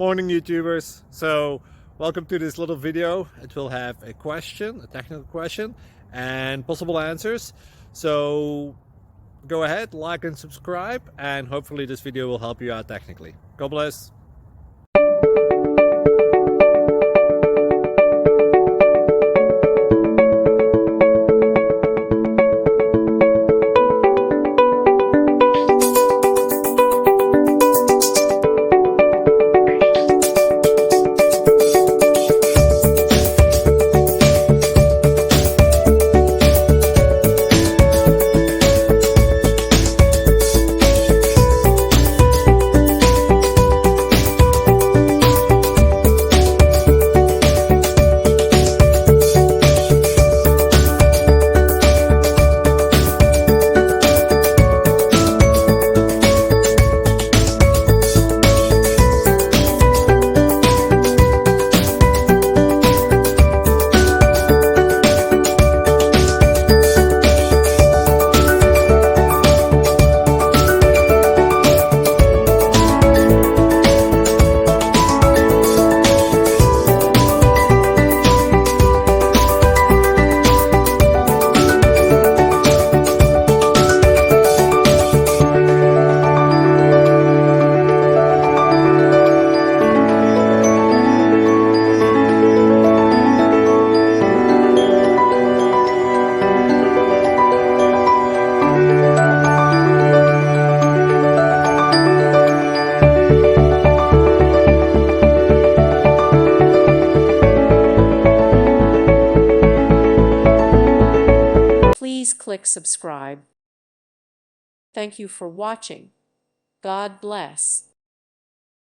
Morning YouTubers. So welcome to this little video. It will have a question, a technical question, and possible answers. So go ahead, like and subscribe, and hopefully this video will help you out technically. God bless. Please click subscribe. Thank you for watching. God bless.